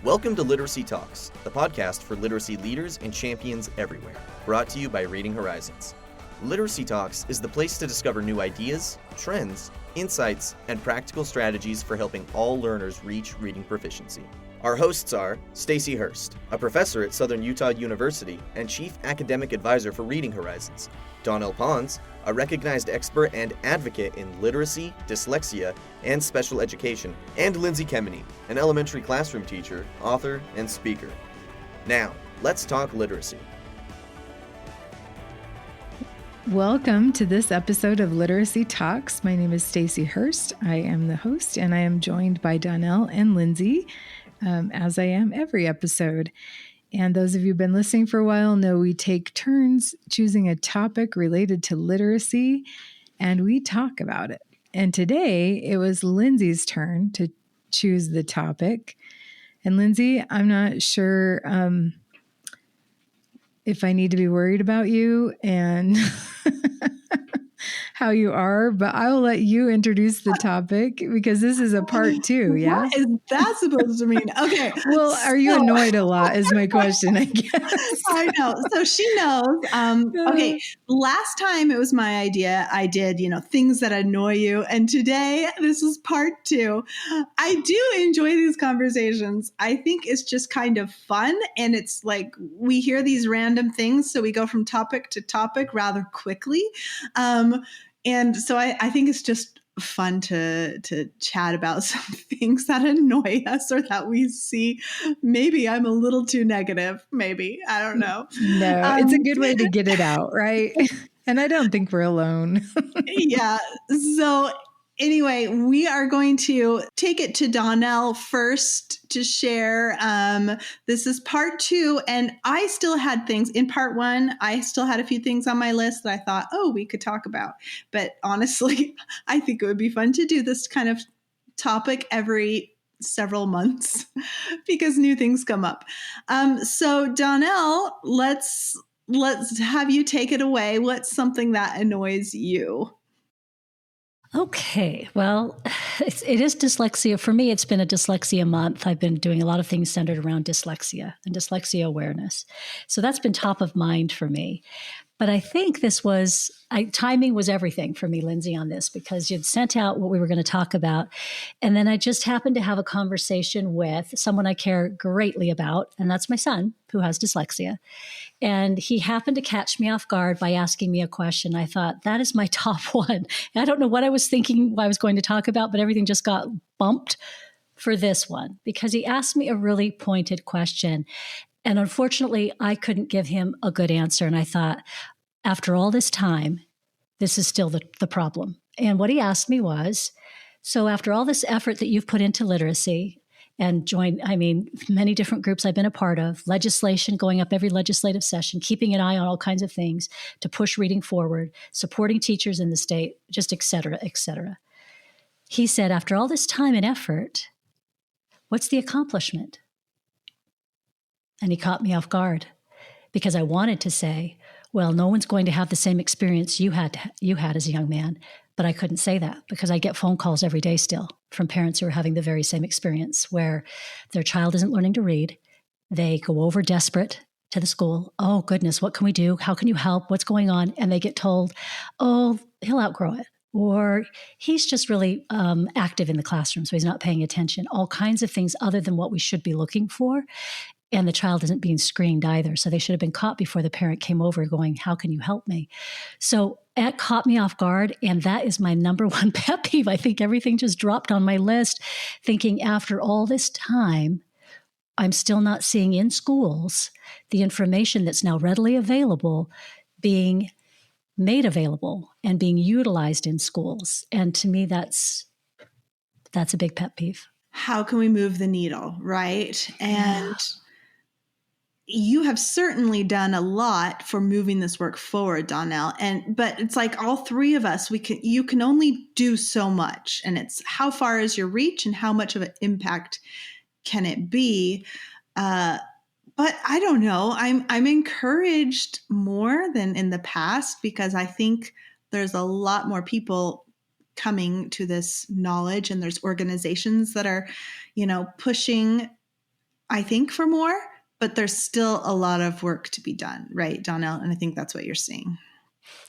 Welcome to Literacy Talks, the podcast for literacy leaders and champions everywhere, brought to you by Reading Horizons. Literacy Talks is the place to discover new ideas, trends, insights, and practical strategies for helping all learners reach reading proficiency. Our hosts are Stacy Hurst, a professor at Southern Utah University and Chief Academic Advisor for Reading Horizons, Donnell Pons, a recognized expert and advocate in literacy, dyslexia, and special education, and Lindsay Kemeny, an elementary classroom teacher, author, and speaker. Now, let's talk literacy. Welcome to this episode of Literacy Talks. My name is Stacy Hurst. I am the host, and I am joined by Donnell and Lindsay, as I am every episode. And those of you who've been listening for a while know we take turns choosing a topic related to literacy, and we talk about it. And today, it was Lindsay's turn to choose the topic. And Lindsay, I'm not sure if I need to be worried about you and how you are, but I will let you introduce the topic because this is a part two, yeah? What is that supposed to mean? Okay. Well, are you annoyed a lot is my question, I guess. I know. So she knows. Okay. Last time it was my idea. I did, things that annoy you. And today this is part two. I do enjoy these conversations. I think it's just kind of fun. And it's like we hear these random things. So we go from topic to topic rather quickly. And so I think it's just fun to chat about some things that annoy us or that we see. Maybe I'm a little too negative. Maybe. I don't know. No, it's a good way to get it out, right? And I don't think we're alone. Yeah. So anyway, we are going to take it to Donnell first to share. This is part two, and I still had things in part one. I still had a few things on my list that I thought, we could talk about. But honestly, I think it would be fun to do this kind of topic every several months because new things come up. So Donnell, let's have you take it away. What's something that annoys you? Okay, well, it is dyslexia. For me, it's been a dyslexia month. I've been doing a lot of things centered around dyslexia and dyslexia awareness. So that's been top of mind for me. But I think timing was everything for me, Lindsay, on this, because you'd sent out what we were going to talk about. And then I just happened to have a conversation with someone I care greatly about, and that's my son, who has dyslexia. And he happened to catch me off guard by asking me a question. I thought, that is my top one. I don't know what I was thinking I was going to talk about, but everything just got bumped for this one because he asked me a really pointed question. And unfortunately, I couldn't give him a good answer. And I thought, after all this time, this is still the problem. And what he asked me was, so after all this effort that you've put into literacy and many different groups I've been a part of, legislation, going up every legislative session, keeping an eye on all kinds of things to push reading forward, supporting teachers in the state, just et cetera, et cetera. He said, after all this time and effort, what's the accomplishment? And he caught me off guard because I wanted to say, well, no one's going to have the same experience you had as a young man. But I couldn't say that because I get phone calls every day still from parents who are having the very same experience where their child isn't learning to read. They go over desperate to the school. Oh, goodness, what can we do? How can you help? What's going on? And they get told, oh, he'll outgrow it. Or he's just really active in the classroom, so he's not paying attention. All kinds of things other than what we should be looking for. And the child isn't being screened either. So they should have been caught before the parent came over going, how can you help me? So it caught me off guard. And that is my number one pet peeve. I think everything just dropped on my list, thinking after all this time, I'm still not seeing in schools the information that's now readily available being made available and being utilized in schools. And to me, that's a big pet peeve. How can we move the needle, right? And you have certainly done a lot for moving this work forward, Donnell. But it's like all three of us, you can only do so much. And it's how far is your reach and how much of an impact can it be? But I don't know. I'm encouraged more than in the past because I think there's a lot more people coming to this knowledge, and there's organizations that are, pushing I think, for more, but there's still a lot of work to be done, right, Donnell? And I think that's what you're seeing.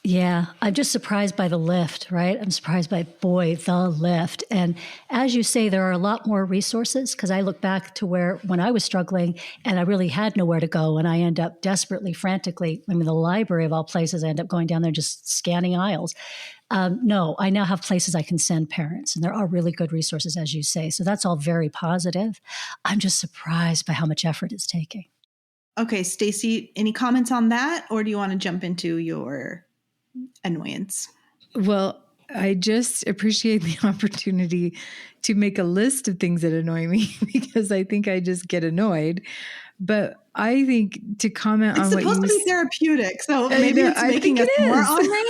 Yeah, I'm just surprised by the lift, right? I'm surprised by, boy, the lift. And as you say, there are a lot more resources, because I look back to when I was struggling and I really had nowhere to go, and I end up desperately, frantically, the library of all places, I end up going down there just scanning aisles. No, I now have places I can send parents, and there are really good resources, as you say. So that's all very positive. I'm just surprised by how much effort it's taking. Okay, Stacy, any comments on that? Or do you want to jump into your annoyance? Well, I just appreciate the opportunity to make a list of things that annoy me because I think I just get annoyed. But I think to comment on what you... It's supposed to be therapeutic, so maybe it's making us more ornery.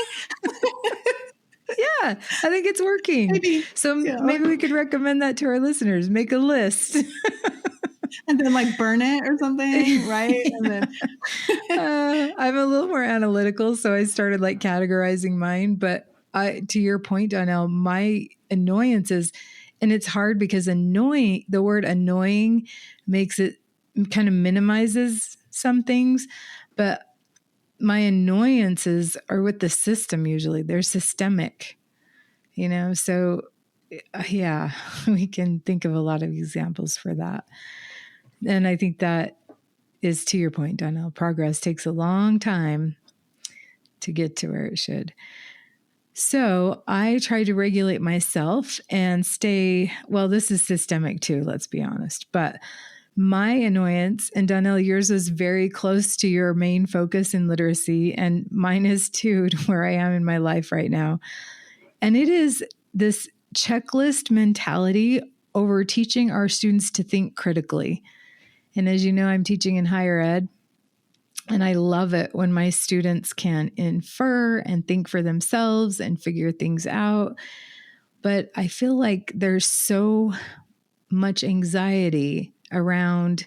Yeah, I think it's working. Maybe we could recommend that to our listeners. Make a list. And then burn it or something, right? And then I'm a little more analytical, so I started categorizing mine. But to your point, Donnell, my annoyances, and it's hard because the word annoying makes it kind of minimizes some things, but my annoyances are with the system. Usually they're systemic, so yeah, we can think of a lot of examples for that. And I think that is, to your point, Donnell, progress takes a long time to get to where it should. So I try to regulate myself and this is systemic too, let's be honest. But my annoyance, and Donnell, yours was very close to your main focus in literacy, and mine is too, to where I am in my life right now. And it is this checklist mentality over teaching our students to think critically. And as you know, I'm teaching in higher ed, and I love it when my students can infer and think for themselves and figure things out. But I feel like there's so much anxiety around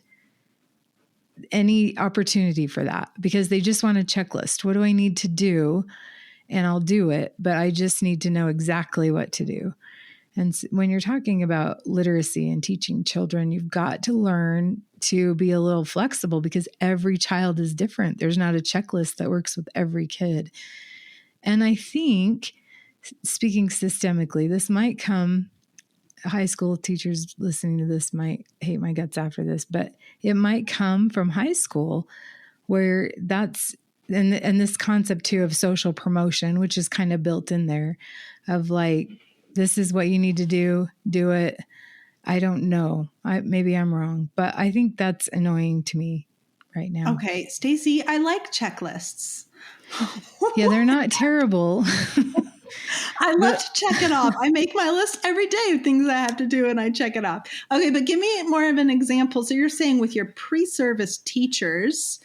any opportunity for that because they just want a checklist. What do I need to do? And I'll do it, but I just need to know exactly what to do. And when you're talking about literacy and teaching children, you've got to learn to be a little flexible because every child is different. There's not a checklist that works with every kid. And I think, speaking systemically, this might come, high school teachers listening to this might hate my guts after this, but it might come from high school where that's, and this concept too of social promotion, which is kind of built in there of this is what you need to do it. I don't know. Maybe I'm wrong, but I think that's annoying to me right now. Okay, Stacy, I like checklists. Yeah, they're not terrible. I love to check it off. I make my list every day of things I have to do and I check it off. Okay, but give me more of an example. So you're saying with your pre-service teachers,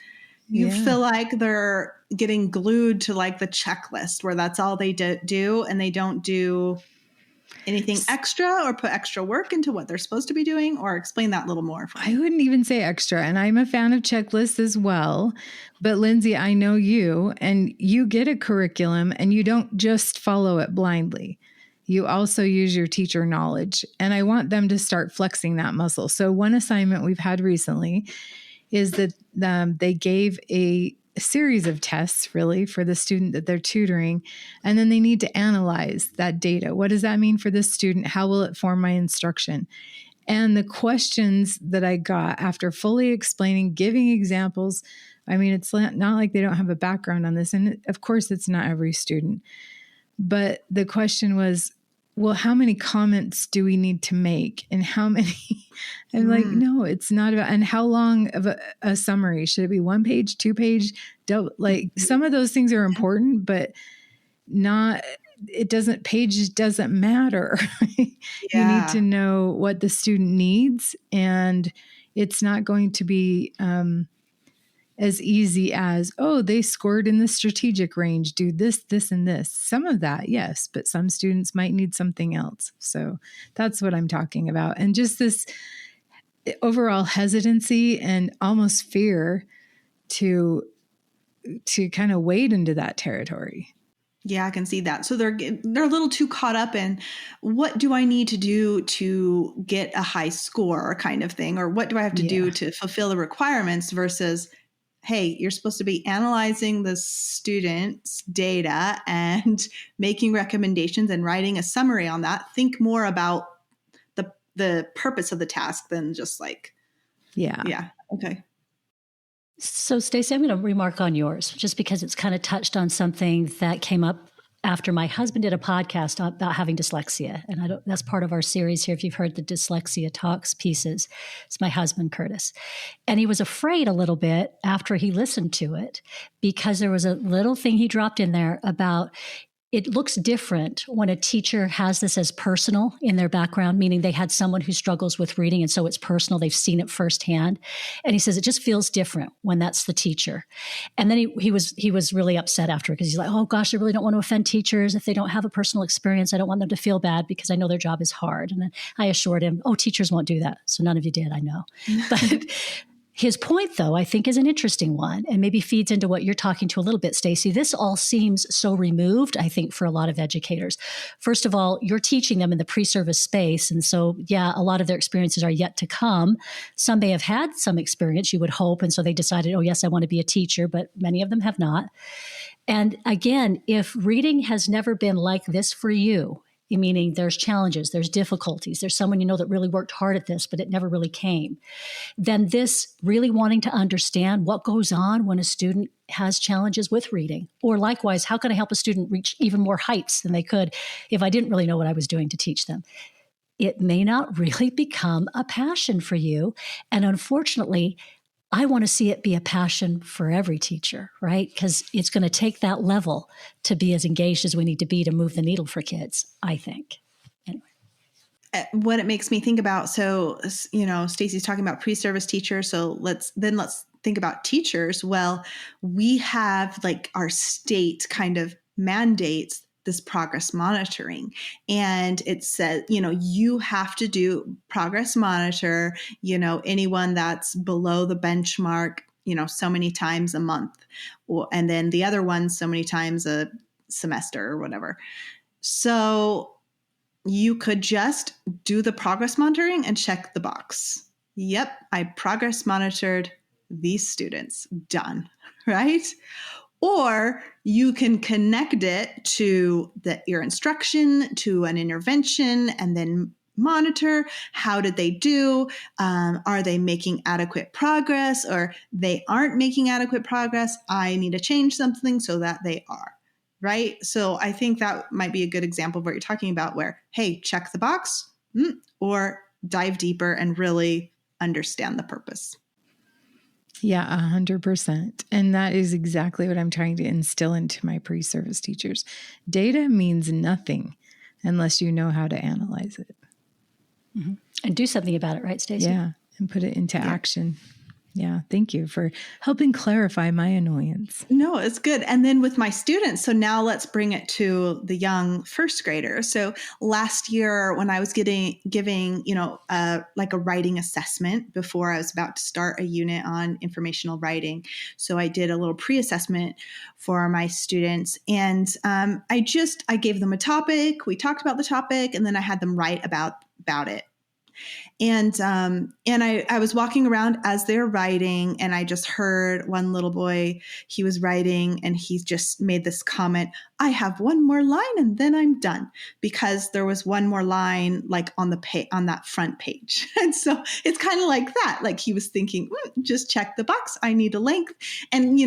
you feel like they're getting glued to the checklist where that's all they do and they don't do anything extra or put extra work into what they're supposed to be doing, or explain that a little more for me. I wouldn't even say extra. And I'm a fan of checklists as well. But Lindsay, I know you, and you get a curriculum and you don't just follow it blindly. You also use your teacher knowledge. And I want them to start flexing that muscle. So one assignment we've had recently is that they gave a series of tests really for the student that they're tutoring. And then they need to analyze that data. What does that mean for this student? How will it form my instruction? And the questions that I got after fully explaining, giving examples, it's not like they don't have a background on this. And of course, it's not every student. But the question was, well, how many comments do we need to make? And how many? I'm no, it's not about. And how long of a summary? Should it be 1 page, 2 page? Some of those things are important, but not, pages doesn't matter. You need to know what the student needs. And it's not going to be as easy as, they scored in the strategic range, do this, this, and this. Some of that, yes, but some students might need something else. So that's what I'm talking about. And just this overall hesitancy and almost fear to kind of wade into that territory. Yeah, I can see that. So they're a little too caught up in what do I need to do to get a high score kind of thing, or what do I have to do to fulfill the requirements versus, hey, you're supposed to be analyzing the student's data and making recommendations and writing a summary on that. Think more about the purpose of the task than just like, yeah. Okay. So, Stacey, I'm going to remark on yours just because it's kind of touched on something that came up after my husband did a podcast about having dyslexia. And that's part of our series here. If you've heard the Dyslexia Talks pieces, it's my husband, Curtis. And he was afraid a little bit after he listened to it because there was a little thing he dropped in there about it looks different when a teacher has this as personal in their background, meaning they had someone who struggles with reading, and so it's personal. They've seen it firsthand. And he says it just feels different when that's the teacher. And then he was really upset after because he's like, oh gosh, I really don't want to offend teachers if they don't have a personal experience. I don't want them to feel bad because I know their job is hard. And then I assured him, oh, teachers won't do that. So none of you did, I know. But his point, though, I think is an interesting one and maybe feeds into what you're talking to a little bit, Stacey. This all seems so removed, I think, for a lot of educators. First of all, you're teaching them in the pre-service space. And so, yeah, a lot of their experiences are yet to come. Some may have had some experience, you would hope. And so they decided, oh, yes, I want to be a teacher, but many of them have not. And again, if reading has never been like this for you, meaning there's challenges, there's difficulties, there's someone you know that really worked hard at this, but it never really came, then this really wanting to understand what goes on when a student has challenges with reading, or likewise, how can I help a student reach even more heights than they could if I didn't really know what I was doing to teach them? It may not really become a passion for you. And unfortunately, I want to see it be a passion for every teacher, right? Because it's going to take that level to be as engaged as we need to be to move the needle for kids, I think. Anyway. What it makes me think about, so, Stacey's talking about pre-service teachers. So let's think about teachers. Well, we have like our state kind of mandates this progress monitoring. And it says, you have to do progress monitor, anyone that's below the benchmark, so many times a month, and then the other one so many times a semester or whatever. So you could just do the progress monitoring and check the box. Yep, I progress monitored these students. Done, right? Or you can connect it to your instruction, to an intervention, and then monitor how did they do? Are they making adequate progress, or they aren't making adequate progress? I need to change something so that they are, right? So I think that might be a good example of what you're talking about where, hey, check the box or dive deeper and really understand the purpose. Yeah, 100%. And that is exactly what I'm trying to instill into my pre-service teachers. Data means nothing unless you know how to analyze it. Mm-hmm. And do something about it, right, Stacey? Yeah, and put it into action. Yeah, thank you for helping clarify my annoyance. No, it's good. And then with my students, so now let's bring it to the young first graders. So last year when I was giving, like a writing assessment before I was about to start a unit on informational writing. So I did a little pre-assessment for my students, and I gave them a topic. We talked about the topic, and then I had them write about it. And I was walking around as they're writing, and I just heard one little boy, he was writing, and he just made this comment, I have one more line and then I'm done, because there was one more line like on that front page. And so it's kind of like that. Like he was thinking, just check the box. I need a length. And,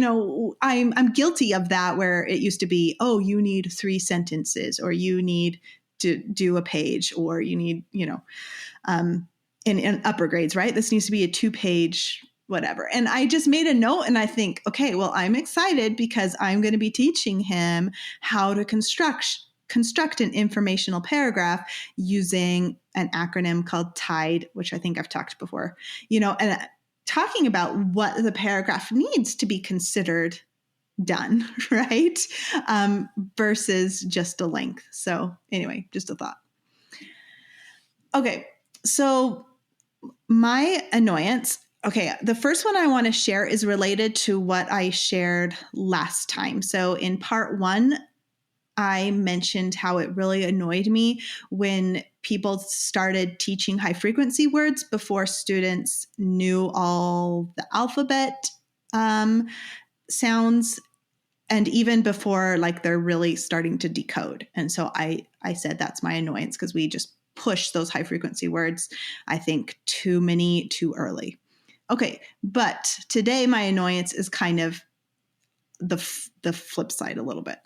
I'm guilty of that, where it used to be, oh, you need 3 sentences, or you need to do a page, or you need, in upper grades, right? This needs to be a 2-page whatever. And I just made a note, and I think, okay, well, I'm excited because I'm going to be teaching him how to construct an informational paragraph using an acronym called TIDE, which I think I've talked before, and talking about what the paragraph needs to be considered done, right? Versus just a length. So anyway, just a thought. Okay. So my annoyance, the first one I want to share is related to what I shared last time. So in part 1, I mentioned how it really annoyed me when people started teaching high frequency words before students knew all the alphabet sounds, and even before like they're really starting to decode. And so I said that's my annoyance, because we just push those high frequency words, I think, too many too early. Okay, but today my annoyance is kind of the flip side a little bit.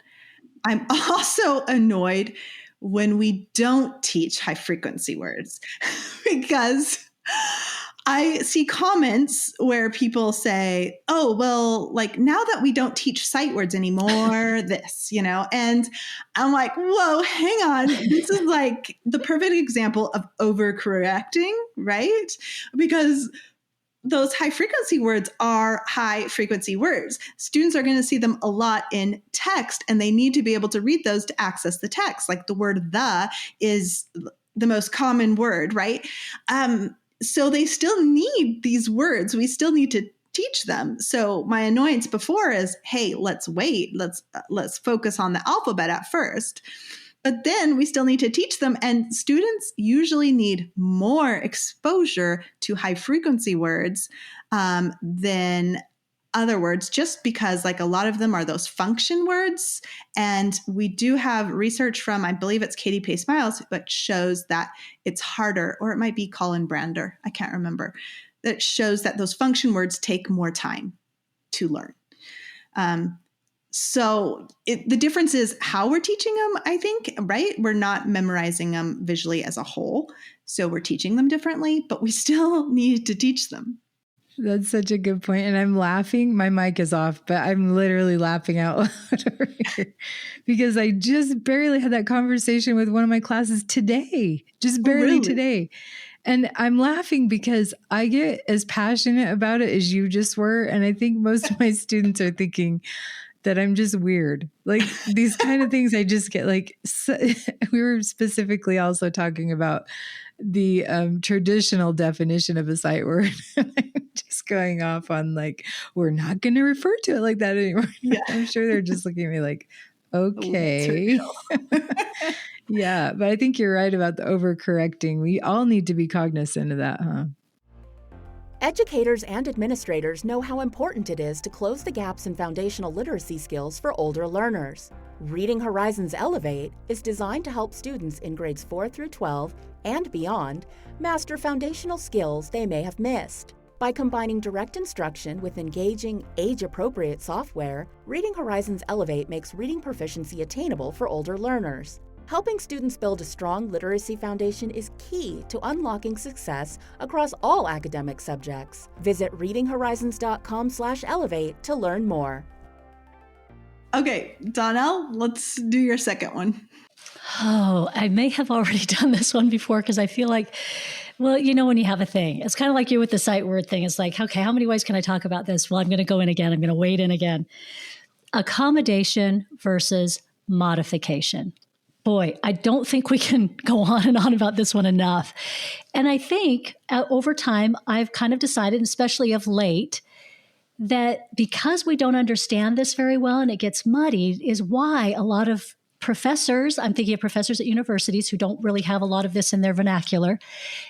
I'm also annoyed when we don't teach high frequency words because I see comments where people say, oh, well, like now that we don't teach sight words anymore, this, and I'm like, whoa, hang on. This is like the perfect example of overcorrecting, right? Because those high frequency words are high frequency words. Students are going to see them a lot in text, and they need to be able to read those to access the text. Like the word "the" is the most common word, right? So they still need these words. We still need to teach them. So my annoyance before is, hey, let's wait. Let's focus on the alphabet at first. But then we still need to teach them, and students usually need more exposure to high frequency words than other words, just because like a lot of them are those function words. And we do have research from, I believe it's Katie Pace Miles, that shows that it's harder, or it might be Colin Brander, I can't remember, that shows that those function words take more time to learn. So the difference is how we're teaching them, I think, right? We're not memorizing them visually as a whole. So we're teaching them differently, but we still need to teach them. That's such a good point. And I'm laughing. My mic is off, but I'm literally laughing out loud over here because I just barely had that conversation with one of my classes today, just barely today. And I'm laughing because I get as passionate about it as you just were. And I think most of my students are thinking that I'm just weird. Like these kind of things I just get like, we were specifically also talking about the traditional definition of a sight word. I'm just going off on like, we're not going to refer to it like that anymore. Yeah. I'm sure they're just looking at me like, okay. Yeah. But I think you're right about the overcorrecting. We all need to be cognizant of that, huh? Educators and administrators know how important it is to close the gaps in foundational literacy skills for older learners. Reading Horizons Elevate is designed to help students in grades 4 through 12 and beyond master foundational skills they may have missed. By combining direct instruction with engaging, age-appropriate software, Reading Horizons Elevate makes reading proficiency attainable for older learners. Helping students build a strong literacy foundation is key to unlocking success across all academic subjects. Visit readinghorizons.com/elevate to learn more. Okay, Donnell, let's do your second one. Oh, I may have already done this one before because I feel like, well, when you have a thing, it's kind of like you with the sight word thing. It's like, okay, how many ways can I talk about this? Well, I'm going to go in again. I'm going to wade in again. Accommodation versus modification. Boy, I don't think we can go on and on about this one enough. And I think over time, I've kind of decided, especially of late, that because we don't understand this very well and it gets muddied is why a lot of professors, I'm thinking of professors at universities who don't really have a lot of this in their vernacular,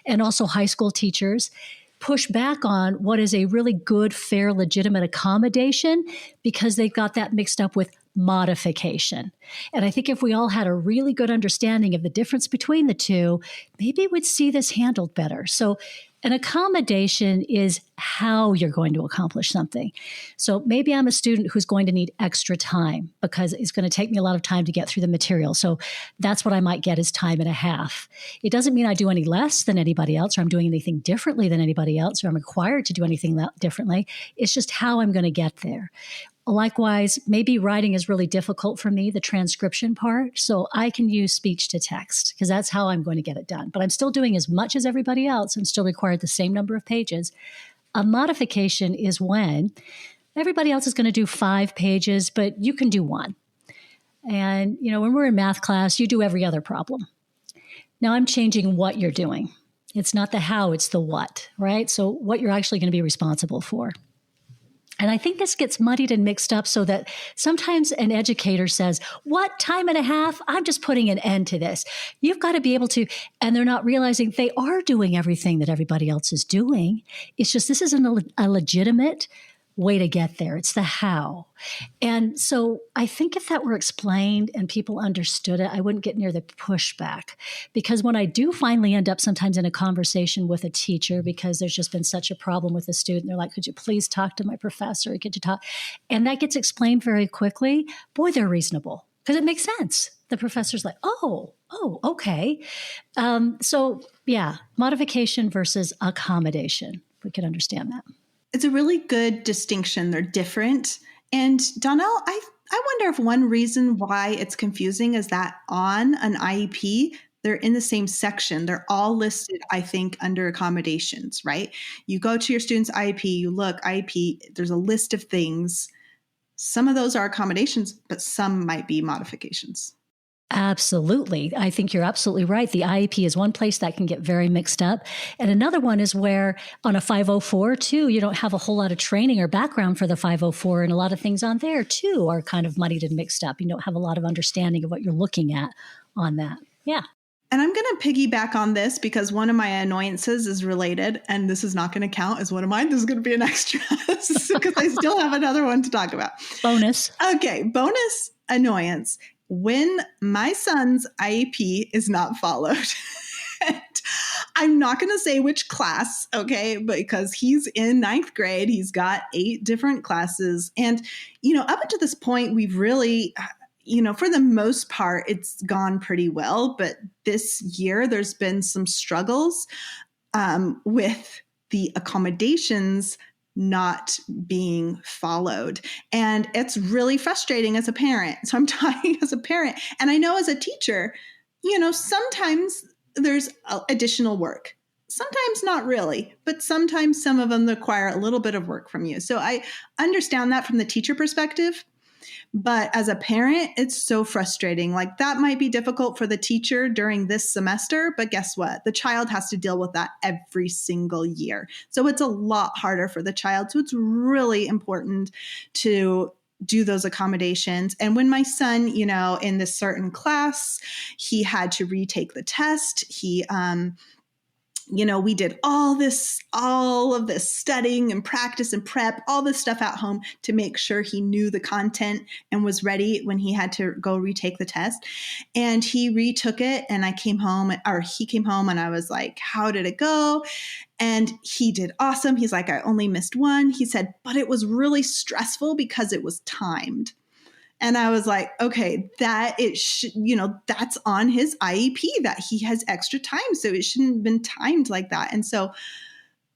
and also high school teachers, push back on what is a really good, fair, legitimate accommodation because they've got that mixed up with modification. And I think if we all had a really good understanding of the difference between the two, maybe we'd see this handled better. So an accommodation is how you're going to accomplish something. So maybe I'm a student who's going to need extra time because it's going to take me a lot of time to get through the material. So that's what I might get is time and a half. It doesn't mean I do any less than anybody else, or I'm doing anything differently than anybody else, or I'm required to do anything differently. It's just how I'm going to get there. Likewise, maybe writing is really difficult for me, the transcription part, so I can use speech to text because that's how I'm going to get it done. But I'm still doing as much as everybody else and still required the same number of pages. A modification is when everybody else is going to do 5 pages, but you can do 1. And, when we're in math class, you do every other problem. Now I'm changing what you're doing. It's not the how, it's the what, right? So what you're actually going to be responsible for. And I think this gets muddied and mixed up so that sometimes an educator says, what, time and a half? I'm just putting an end to this. You've got to be able to, and they're not realizing they are doing everything that everybody else is doing. It's just, this isn't a legitimate way to get there. It's the how. And so I think if that were explained and people understood it, I wouldn't get near the pushback. Because when I do finally end up sometimes in a conversation with a teacher, because there's just been such a problem with a student, they're like, could you please talk to my professor? Could you talk? And that gets explained very quickly. Boy, they're reasonable because it makes sense. The professor's like, oh, okay. So yeah, modification versus accommodation. We could understand that. It's a really good distinction. They're different. And Donnell, I wonder if one reason why it's confusing is that on an IEP, they're in the same section. They're all listed, I think, under accommodations, right? You go to your student's IEP, you look, IEP, there's a list of things. Some of those are accommodations, but some might be modifications. Absolutely. I think you're absolutely right. The IEP is one place that can get very mixed up. And another one is where on a 504 too, you don't have a whole lot of training or background for the 504. And a lot of things on there too are kind of muddied and mixed up. You don't have a lot of understanding of what you're looking at on that. Yeah. And I'm going to piggyback on this because one of my annoyances is related, and this is not going to count as one of mine. This is going to be an extra because I still have another one to talk about. Bonus. Okay. Bonus annoyance. When my son's IEP is not followed, and I'm not going to say which class, okay, because he's in 9th grade, he's got 8 different classes. And, up until this point, we've really, for the most part, it's gone pretty well. But this year, there's been some struggles with the accommodations not being followed. And it's really frustrating as a parent. So I'm talking as a parent. And I know as a teacher, sometimes there's additional work. Sometimes not really, but sometimes some of them require a little bit of work from you. So I understand that from the teacher perspective. But as a parent, it's so frustrating. Like that might be difficult for the teacher during this semester, but guess what? The child has to deal with that every single year. So it's a lot harder for the child. So it's really important to do those accommodations. And when my son, in this certain class, he had to retake the test. We did all of this studying and practice and prep, all this stuff at home to make sure he knew the content and was ready when he had to go retake the test. And he retook it, and he came home and I was like, how did it go? And he did awesome. He's like, I only missed one. He said, but it was really stressful because it was timed. And I was like, okay, that's on his IEP that he has extra time. So it shouldn't have been timed like that. And so,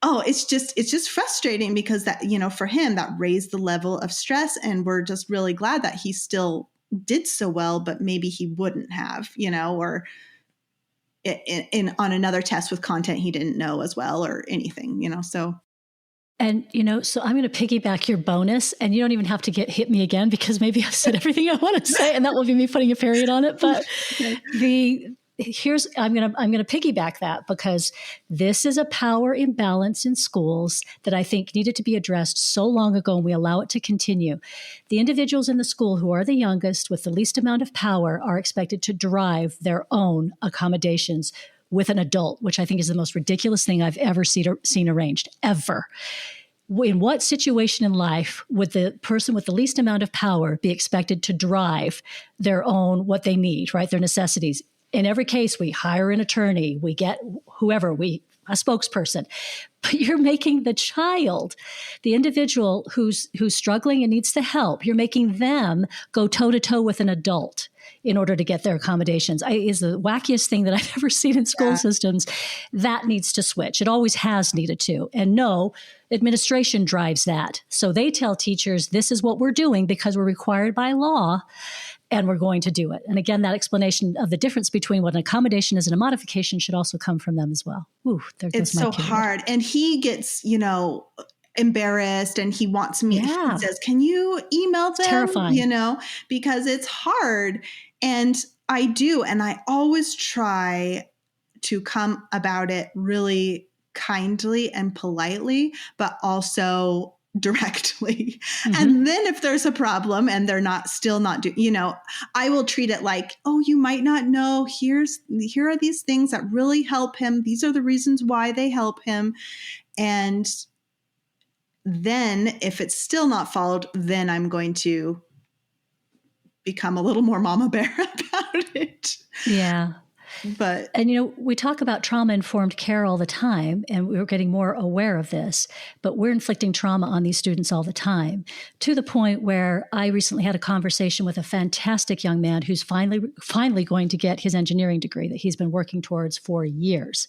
it's just frustrating because that, for him, that raised the level of stress. And we're just really glad that he still did so well, but maybe he wouldn't have, or on another test with content he didn't know as well or anything, so. And, so I'm going to piggyback your bonus, and you don't even have to hit me again because maybe I've said everything I want to say, and that will be me putting a period on it. But I'm going to piggyback that because this is a power imbalance in schools that I think needed to be addressed so long ago, and we allow it to continue. The individuals in the school who are the youngest with the least amount of power are expected to drive their own accommodations with an adult, which I think is the most ridiculous thing I've ever seen arranged, ever. In what situation in life would the person with the least amount of power be expected to drive their own, what they need, right? Their necessities. In every case, we hire an attorney, we get whoever, a spokesperson. But you're making the child, the individual who's struggling and needs the help, you're making them go toe-to-toe with an adult in order to get their accommodations. Is the wackiest thing that I've ever seen in school systems. That needs to switch. It always has needed to. And no, administration drives that. So they tell teachers, this is what we're doing because we're required by law, and we're going to do it. And again, that explanation of the difference between what an accommodation is and a modification should also come from them as well. Ooh, there goes it's my so period. Hard. And he gets, embarrassed, and he wants me. Yeah. He says, can you email them? It's terrifying. Because it's hard. And I do. And I always try to come about it really kindly and politely, but also directly. And then if there's a problem and they're still not doing, I will treat it like, oh, you might not know, here are these things that really help him. These are the reasons why they help him. And then if it's still not followed, then I'm going to become a little more mama bear about it. Yeah. And, we talk about trauma-informed care all the time, and we're getting more aware of this, but we're inflicting trauma on these students all the time, to the point where I recently had a conversation with a fantastic young man who's finally going to get his engineering degree that he's been working towards for years,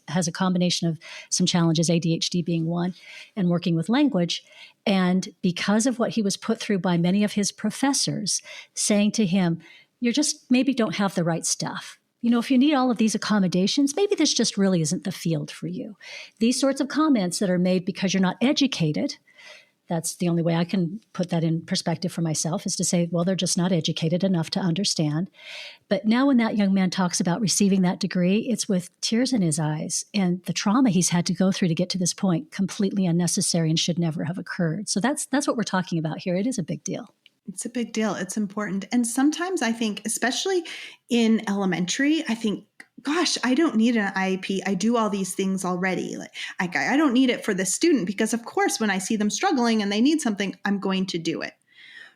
has a combination of some challenges, ADHD being one, and working with language. And because of what he was put through by many of his professors, saying to him, you just maybe don't have the right stuff. If you need all of these accommodations, maybe this just really isn't the field for you. These sorts of comments that are made because you're not educated, that's the only way I can put that in perspective for myself, is to say, well, they're just not educated enough to understand. But now when that young man talks about receiving that degree, it's with tears in his eyes. And the trauma he's had to go through to get to this point, completely unnecessary and should never have occurred. So that's what we're talking about here. It is a big deal. It's a big deal. It's important. And sometimes I think, especially in elementary, I think, gosh, I don't need an IEP. I do all these things already. I don't need it for the student because, of course, when I see them struggling and they need something, I'm going to do it.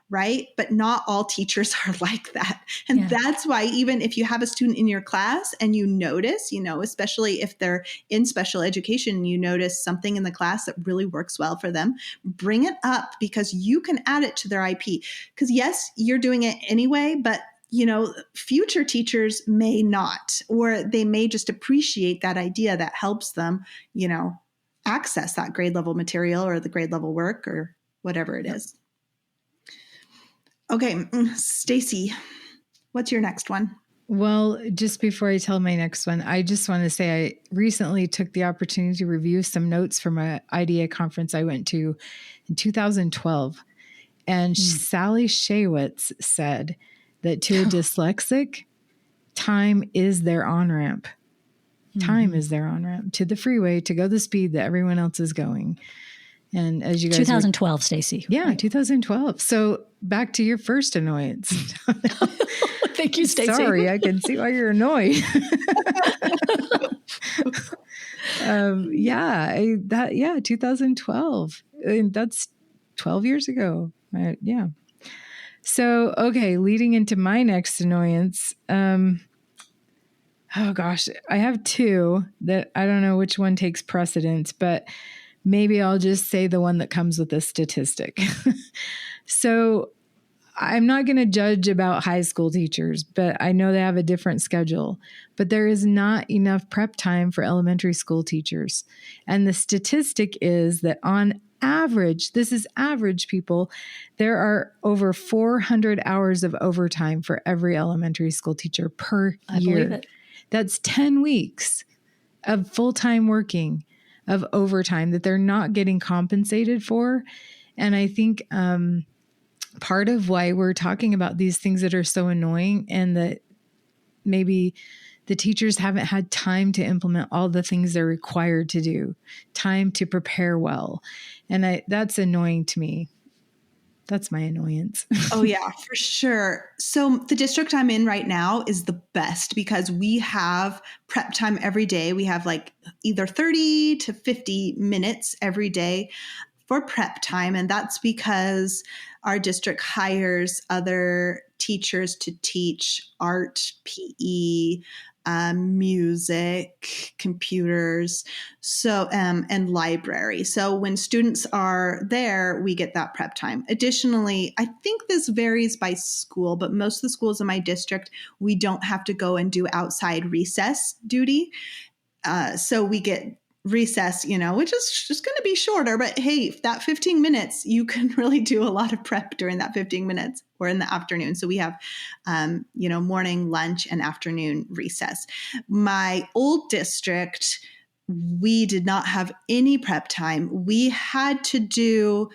Right? But not all teachers are like that. And that's why even if you have a student in your class and you notice, especially if they're in special education, you notice something in the class that really works well for them, bring it up because you can add it to their IP. Because yes, you're doing it anyway, but future teachers may not, or they may just appreciate that idea that helps them, access that grade level material or the grade level work or whatever it is. Okay, Stacy, what's your next one? Well, just before I tell my next one, I just want to say I recently took the opportunity to review some notes from an IDEA conference I went to in 2012. And Sally Shaywitz said that to a dyslexic, time is their on-ramp. Time is their on-ramp to the freeway to go the speed that everyone else is going. And as you guys 2012, Stacy. Yeah, right. 2012. So back to your first annoyance. Thank you, Stacy. Sorry, I can see why you're annoyed. 2012. And that's 12 years ago. Yeah. So, okay, leading into my next annoyance. Oh gosh, I have two that I don't know which one takes precedence, but maybe I'll just say the one that comes with a statistic. So I'm not going to judge about high school teachers, but I know they have a different schedule. But there is not enough prep time for elementary school teachers. And the statistic is that on average, this is average people, there are over 400 hours of overtime for every elementary school teacher per year. I believe it. That's 10 weeks of full-time working, of overtime that they're not getting compensated for. And I think part of why we're talking about these things that are so annoying and that maybe the teachers haven't had time to implement all the things they're required to do, time to prepare well. And that's annoying to me. That's my annoyance. Oh, yeah, for sure. So the district I'm in right now is the best because we have prep time every day. We have like either 30 to 50 minutes every day for prep time. And that's because our district hires other teachers to teach art, PE, music, computers, so and library. So when students are there, we get that prep time. Additionally, I think this varies by school, but most of the schools in my district, we don't have to go and do outside recess duty. So we get recess, which is just going to be shorter, but hey, that 15 minutes, you can really do a lot of prep during that 15 minutes or in the afternoon. So we have, morning, lunch, and afternoon recess. My old district, we did not have any prep time. We had to do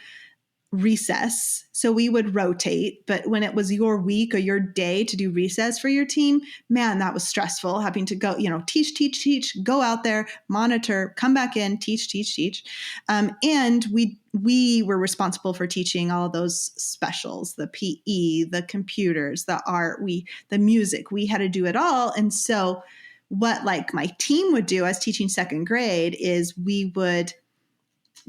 recess. So we would rotate, but when it was your week or your day to do recess for your team, man, that was stressful, having to go, teach, go out there, monitor, come back in, teach. And we were responsible for teaching all of those specials, the PE, the computers, the art, the music, we had to do it all. And so what like my team would do as teaching second grade is we would,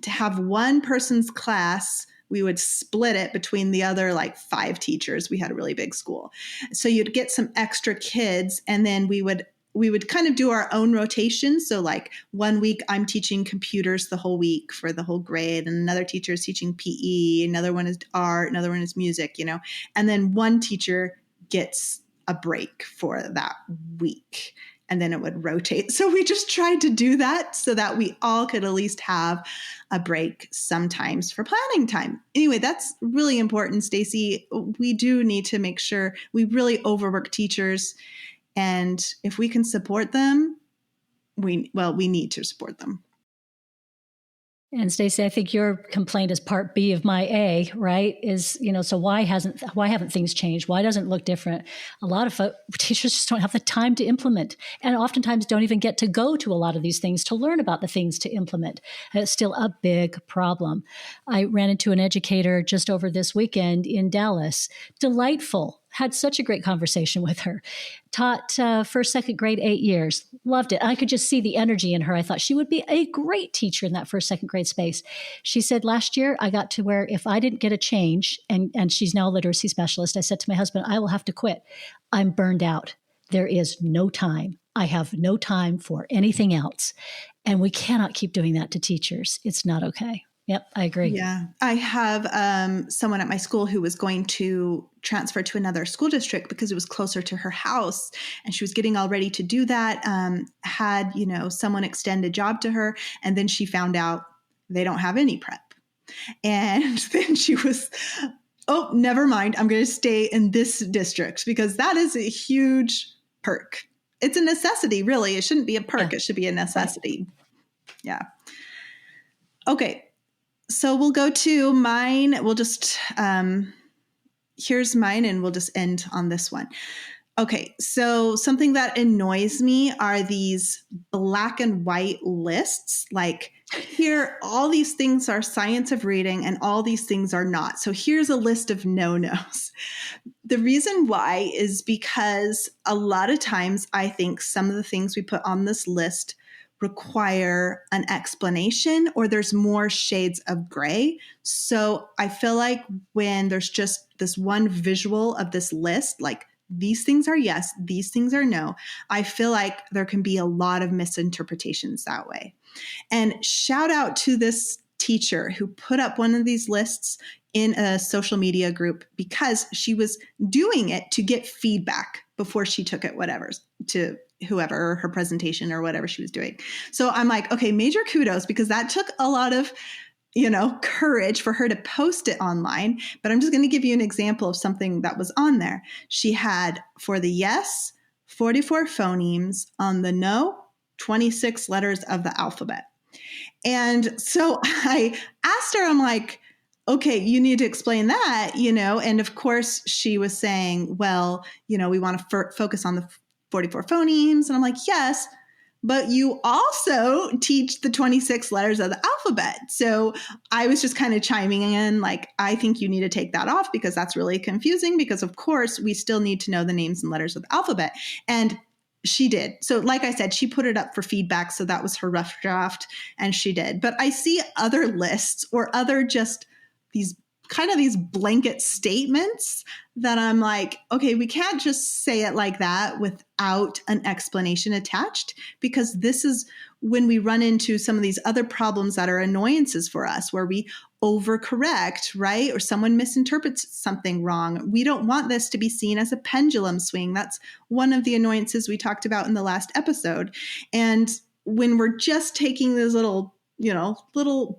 to have one person's class, we would split it between the other like 5 teachers. We had a really big school. So you'd get some extra kids, and then we would kind of do our own rotation. So like one week I'm teaching computers the whole week for the whole grade, and another teacher is teaching PE, another one is art, another one is music, and then one teacher gets a break for that week. And then it would rotate. So we just tried to do that so that we all could at least have a break sometimes for planning time. Anyway, that's really important, Stacy. We do need to make sure we really overwork teachers. And if we can support them, we need to support them. And Stacey, I think your complaint is part B of my A, right? Is, so why haven't things changed? Why doesn't it look different? A lot of teachers just don't have the time to implement, and oftentimes don't even get to go to a lot of these things to learn about the things to implement. And it's still a big problem. I ran into an educator just over this weekend in Dallas. Delightful. Had such a great conversation with her. Taught first, second grade, 8 years. Loved it. I could just see the energy in her. I thought she would be a great teacher in that first, second grade space. She said, last year I got to where if I didn't get a change, and she's now a literacy specialist, I said to my husband, I will have to quit. I'm burned out. There is no time. I have no time for anything else. And we cannot keep doing that to teachers. It's not okay. Yep, I agree. Yeah. I have someone at my school who was going to transfer to another school district because it was closer to her house, and she was getting all ready to do that, had, someone extend a job to her, and then she found out they don't have any prep. And then she was, oh, never mind. I'm going to stay in this district because that is a huge perk. It's a necessity, really. It shouldn't be a perk. Yeah. It should be a necessity. Right. Yeah. Okay. So we'll go to mine. We'll just, here's mine, and we'll just end on this one. Okay. So something that annoys me are these black and white lists. Like here, all these things are science of reading and all these things are not. So here's a list of no-nos. The reason why is because a lot of times I think some of the things we put on this list require an explanation, or there's more shades of gray. So I feel like when there's just this one visual of this list, like these things are yes, these things are no, I feel like there can be a lot of misinterpretations that way. And shout out to this teacher who put up one of these lists in a social media group because she was doing it to get feedback before she took it, to whoever, her presentation or whatever she was doing. So I'm like, okay, major kudos, because that took a lot of, courage for her to post it online. But I'm just going to give you an example of something that was on there. She had, for the yes, 44 phonemes, on the no, 26 letters of the alphabet. And so I asked her, I'm like, okay, you need to explain that, and of course she was saying, well, we want to focus on the 44 phonemes. And I'm like, yes, but you also teach the 26 letters of the alphabet. So I was just kind of chiming in, like, I think you need to take that off because that's really confusing, because of course we still need to know the names and letters of the alphabet. And she did. So like I said, she put it up for feedback. So that was her rough draft, and she did. But I see other lists or other just these blanket statements that I'm like, okay, we can't just say it like that without an explanation attached, because this is when we run into some of these other problems that are annoyances for us, where we overcorrect, right? Or someone misinterprets something wrong. We don't want this to be seen as a pendulum swing. That's one of the annoyances we talked about in the last episode. And when we're just taking those little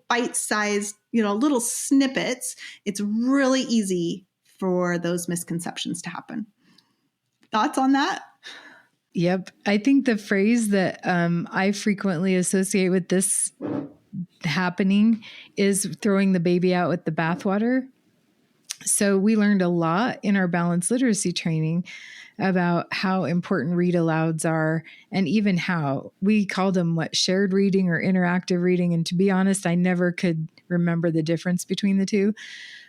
bite-sized, little snippets, it's really easy for those misconceptions to happen. Thoughts on that? Yep. I think the phrase that I frequently associate with this happening is throwing the baby out with the bathwater. So we learned a lot in our balanced literacy training about how important read alouds are, and even how we called them shared reading or interactive reading. And to be honest, I never could remember the difference between the two.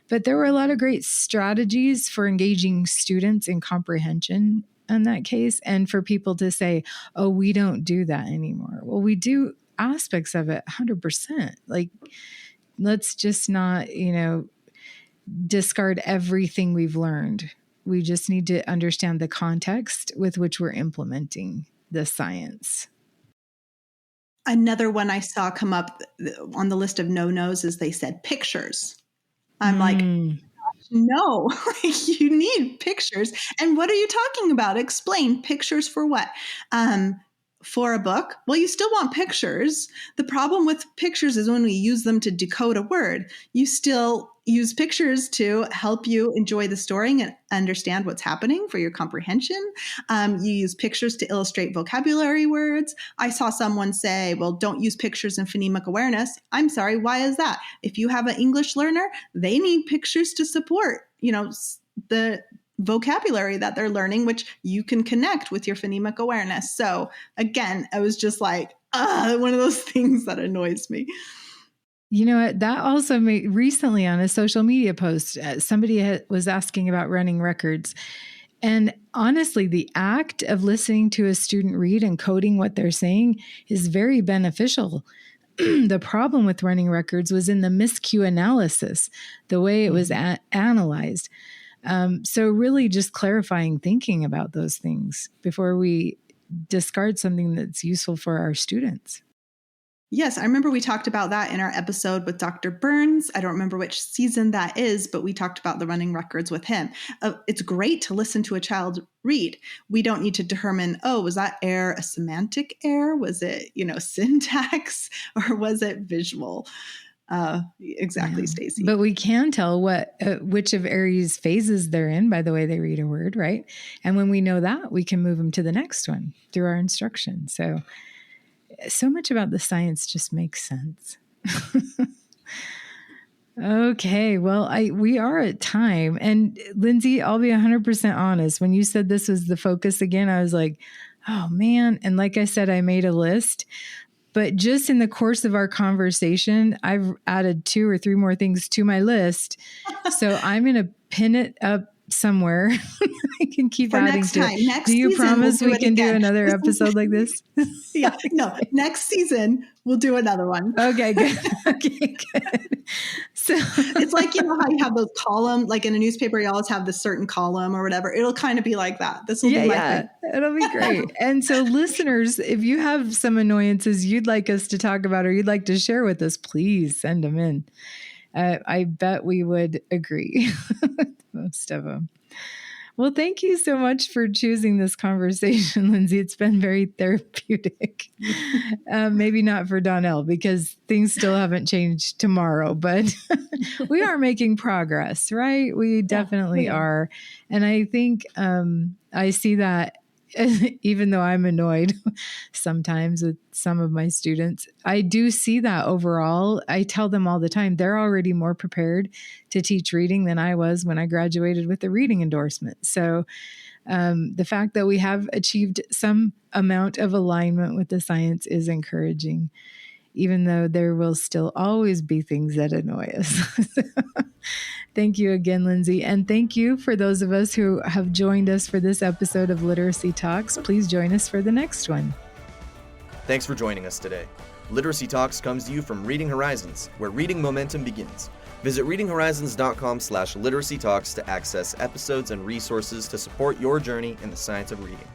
But there were a lot of great strategies for engaging students in comprehension in that case, and for people to say, oh, we don't do that anymore. Well, we do aspects of it 100%. Like, let's just not, discard everything we've learned. We just need to understand the context with which we're implementing the science. Another one I saw come up on the list of no-nos is they said pictures. I'm like, no, you need pictures. And what are you talking about? Explain. Pictures for what? For a book? Well, you still want pictures. The problem with pictures is when we use them to decode a word, you still use pictures to help you enjoy the story and understand what's happening for your comprehension. You use pictures to illustrate vocabulary words. I saw someone say, well, don't use pictures in phonemic awareness. I'm sorry, why is that? If you have an English learner, they need pictures to support, the vocabulary that they're learning, which you can connect with your phonemic awareness. So again, I was just like, one of those things that annoys me. You know what? That also made recently on a social media post, somebody was asking about running records. And honestly, the act of listening to a student read and coding what they're saying is very beneficial. The problem with running records was in the miscue analysis, the way it was analyzed. So really just clarifying thinking about those things before we discard something that's useful for our students. Yes, I remember we talked about that in our episode with Dr. Burns. I don't remember which season that is, but we talked about the running records with him. It's great to listen to a child read. We don't need to determine, was that error a semantic error? Was it, syntax, or was it visual? Exactly, Stacey. But we can tell which of Aries phases they're in by the way they read a word, right? And when we know that, we can move them to the next one through our instruction. So much about the science just makes sense. Okay, well, we are at time. And Lindsay, I'll be 100% honest. When you said this was the focus again, I was like, oh man. And like I said, I made a list. But just in the course of our conversation, I've added 2 or 3 more things to my list. So I'm going to pin it up somewhere. I can keep for adding next to time. it. Next do you season, promise we'll we can do another episode like this? Yeah, no, next season we'll do another one. Okay, good. Okay, good. So it's like, how you have those columns, like in a newspaper, you always have this certain column or whatever. It'll kind of be like that. This will be my thing. It'll be great. And so listeners, if you have some annoyances you'd like us to talk about or you'd like to share with us, please send them in. I bet we would agree with most of them. Well, thank you so much for choosing this conversation, Lindsay. It's been very therapeutic. Maybe not for Donnell because things still haven't changed tomorrow, but we are making progress, right? We definitely are. And I think I see that even though I'm annoyed sometimes with some of my students, I do see that overall. I tell them all the time, they're already more prepared to teach reading than I was when I graduated with the reading endorsement. So the fact that we have achieved some amount of alignment with the science is encouraging, even though there will still always be things that annoy us. Thank you again, Lindsay. And thank you for those of us who have joined us for this episode of Literacy Talks. Please join us for the next one. Thanks for joining us today. Literacy Talks comes to you from Reading Horizons, where reading momentum begins. Visit readinghorizons.com/literacy talks to access episodes and resources to support your journey in the science of reading.